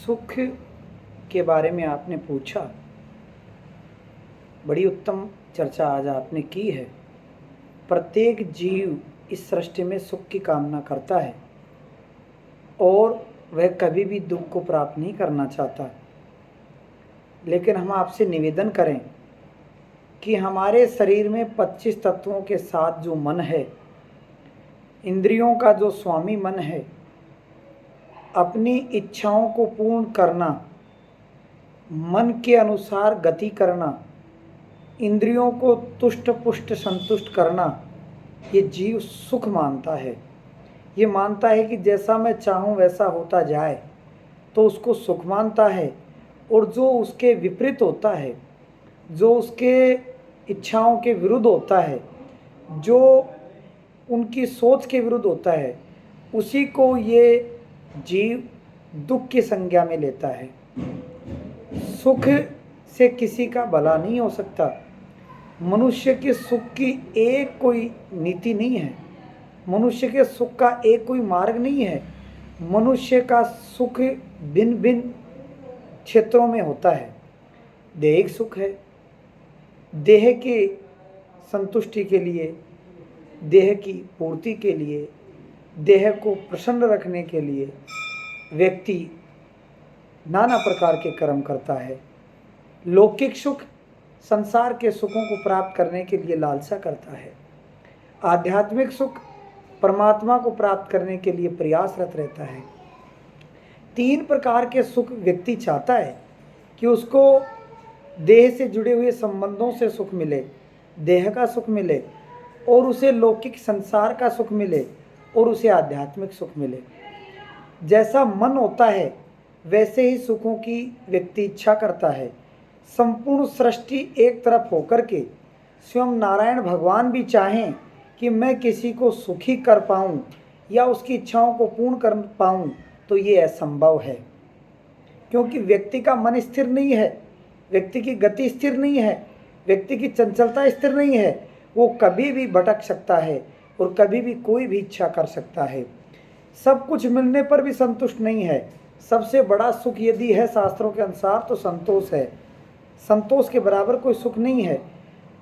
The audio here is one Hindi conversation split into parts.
सुख के बारे में आपने पूछा, बड़ी उत्तम चर्चा आज आपने की है। प्रत्येक जीव इस सृष्टि में सुख की कामना करता है और वह कभी भी दुख को प्राप्त नहीं करना चाहता। लेकिन हम आपसे निवेदन करें कि हमारे शरीर में 25 तत्वों के साथ जो मन है, इंद्रियों का जो स्वामी मन है, अपनी इच्छाओं को पूर्ण करना, मन के अनुसार गति करना, इंद्रियों को तुष्ट पुष्ट संतुष्ट करना, ये जीव सुख मानता है। ये मानता है कि जैसा मैं चाहूँ वैसा होता जाए, तो उसको सुख मानता है। और जो उसके विपरीत होता है, जो उसके इच्छाओं के विरुद्ध होता है, जो उनकी सोच के विरुद्ध होता है, उसी को ये जीव दुख की संज्ञा में लेता है। सुख से किसी का भला नहीं हो सकता। मनुष्य के सुख की एक कोई नीति नहीं है, मनुष्य के सुख का एक कोई मार्ग नहीं है। मनुष्य का सुख भिन्न भिन्न क्षेत्रों में होता है। देहिक सुख है, देह की संतुष्टि के लिए, देह की पूर्ति के लिए, देह को प्रसन्न रखने के लिए व्यक्ति नाना प्रकार के कर्म करता है। लौकिक सुख संसार के सुखों को प्राप्त करने के लिए लालसा करता है। आध्यात्मिक सुख परमात्मा को प्राप्त करने के लिए प्रयासरत रहता है। 3 प्रकार के सुख व्यक्ति चाहता है कि उसको देह से जुड़े हुए संबंधों से सुख मिले, देह का सुख मिले, और उसे लौकिक संसार का सुख मिले, और उसे आध्यात्मिक सुख मिले। जैसा मन होता है वैसे ही सुखों की व्यक्ति इच्छा करता है। संपूर्ण सृष्टि एक तरफ होकर के स्वयं नारायण भगवान भी चाहें कि मैं किसी को सुखी कर पाऊं या उसकी इच्छाओं को पूर्ण कर पाऊं, तो ये असंभव है। क्योंकि व्यक्ति का मन स्थिर नहीं है, व्यक्ति की गति स्थिर नहीं है, व्यक्ति की चंचलता स्थिर नहीं है। वो कभी भी भटक सकता है और कभी भी कोई भी इच्छा कर सकता है। सब कुछ मिलने पर भी संतुष्ट नहीं है। सबसे बड़ा सुख यदि है शास्त्रों के अनुसार तो संतोष है। संतोष के बराबर कोई सुख नहीं है।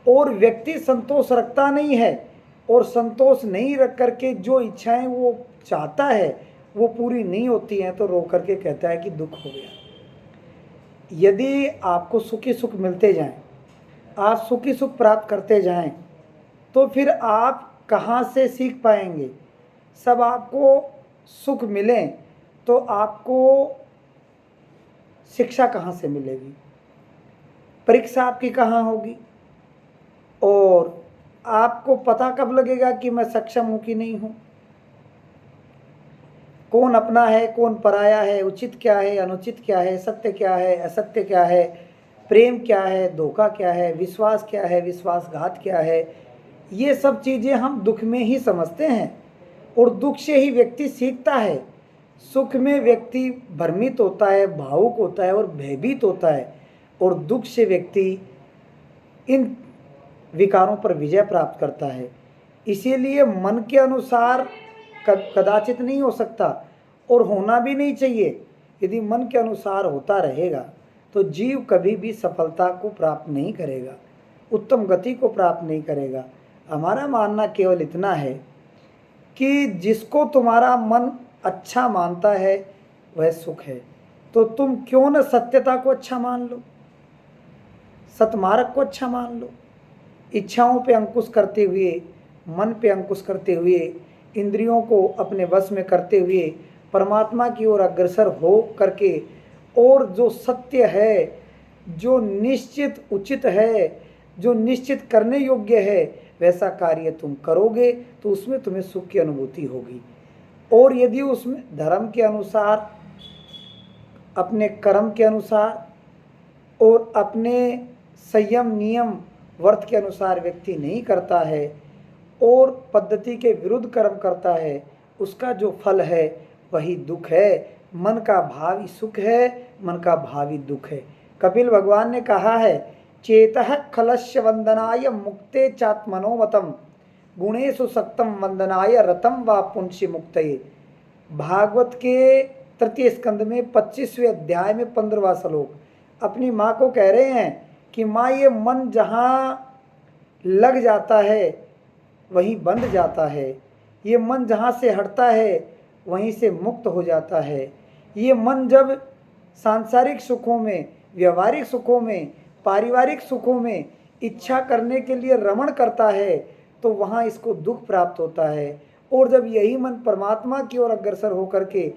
और व्यक्ति संतोष रखता नहीं है, और संतोष नहीं रख करके जो इच्छाएं वो चाहता है वो पूरी नहीं होती हैं, तो रो करके कहता है कि दुख हो गया। यदि आपको सुखी सुख मिलते जाएं, आप सुखी सुख प्राप्त करते जाएं, तो फिर आप कहाँ से सीख पाएंगे। सब आपको सुख मिले तो आपको शिक्षा कहाँ से मिलेगी, परीक्षा आपकी कहाँ होगी, और आपको पता कब लगेगा कि मैं सक्षम हूँ कि नहीं हूँ। कौन अपना है, कौन पराया है, उचित क्या है, अनुचित क्या है, सत्य क्या है, असत्य क्या है, प्रेम क्या है, धोखा क्या है, विश्वास क्या है, विश्वासघात क्या है। ये सब चीज़ें हम दुख में ही समझते हैं, और दुख से ही व्यक्ति सीखता है। सुख में व्यक्ति भ्रमित होता है, भावुक होता है और भयभीत होता है, और दुख से व्यक्ति इन विकारों पर विजय प्राप्त करता है। इसीलिए मन के अनुसार कदाचित नहीं हो सकता, और होना भी नहीं चाहिए। यदि मन के अनुसार होता रहेगा तो जीव कभी भी सफलता को प्राप्त नहीं करेगा, उत्तम गति को प्राप्त नहीं करेगा। हमारा मानना केवल इतना है कि जिसको तुम्हारा मन अच्छा मानता है वह सुख है, तो तुम क्यों न सत्यता को अच्छा मान लो, सतमार्ग को अच्छा मान लो। इच्छाओं पे अंकुश करते हुए, मन पे अंकुश करते हुए, इंद्रियों को अपने वश में करते हुए परमात्मा की ओर अग्रसर हो करके, और जो सत्य है, जो निश्चित उचित है, जो निश्चित करने योग्य है, वैसा कार्य तुम करोगे तो उसमें तुम्हें सुख की अनुभूति होगी। और यदि उसमें धर्म के अनुसार, अपने कर्म के अनुसार और अपने संयम नियम व्रत के अनुसार व्यक्ति नहीं करता है और पद्धति के विरुद्ध कर्म करता है, उसका जो फल है वही दुख है। मन का भावी सुख है, मन का भावी दुख है। कपिल भगवान ने कहा है, चेतः खलस्य वंदनाय मुक्ते चात्मनोमतम गुणेषु सक्तम वंदनाय रतम व पुंसी मुक्तये। भागवत के तृतीय स्कंद में 25वें अध्याय में 15वां श्लोक अपनी माँ को कह रहे हैं कि माँ, ये मन जहाँ लग जाता है वहीं बंध जाता है, ये मन जहाँ से हटता है वहीं से मुक्त हो जाता है। ये मन जब सांसारिक सुखों में, व्यवहारिक सुखों में, पारिवारिक सुखों में इच्छा करने के लिए रमण करता है तो वहाँ इसको दुख प्राप्त होता है। और जब यही मन परमात्मा की ओर अग्रसर होकर के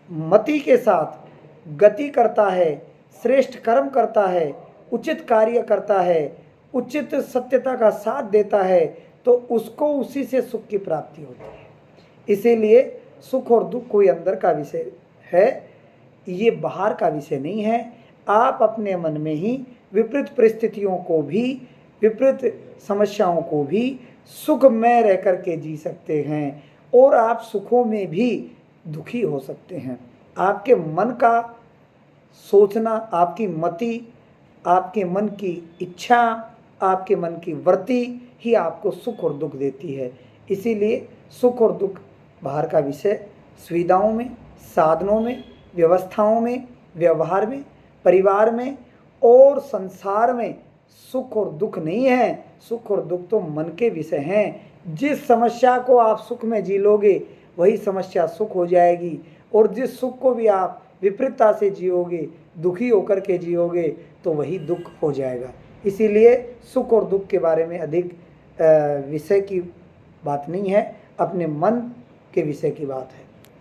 मति के साथ गति करता है, श्रेष्ठ कर्म करता है, उचित कार्य करता है, उचित सत्यता का साथ देता है, तो उसको उसी से सुख की प्राप्ति होती है। इसीलिए सुख और दुख कोई अंदर का विषय है, ये बाहर का विषय नहीं है। आप अपने मन में ही विपरीत परिस्थितियों को भी, विपरीत समस्याओं को भी सुखमय रह करके जी सकते हैं और आप सुखों में भी दुखी हो सकते हैं। आपके मन का सोचना, आपकी मति, आपके मन की इच्छा, आपके मन की वृत्ति ही आपको सुख और दुख देती है। इसीलिए सुख और दुख बाहर का विषय, सुविधाओं में, साधनों में, व्यवस्थाओं में, व्यवहार में, परिवार में और संसार में सुख और दुख नहीं है। सुख और दुख तो मन के विषय हैं। जिस समस्या को आप सुख में जी लोगे वही समस्या सुख हो जाएगी, और जिस सुख को भी आप विपरीतता से जियोगे, दुखी होकर के जियोगे, तो वही दुख हो जाएगा। इसीलिए सुख और दुख के बारे में अधिक विषय की बात नहीं है, अपने मन के विषय की बात है।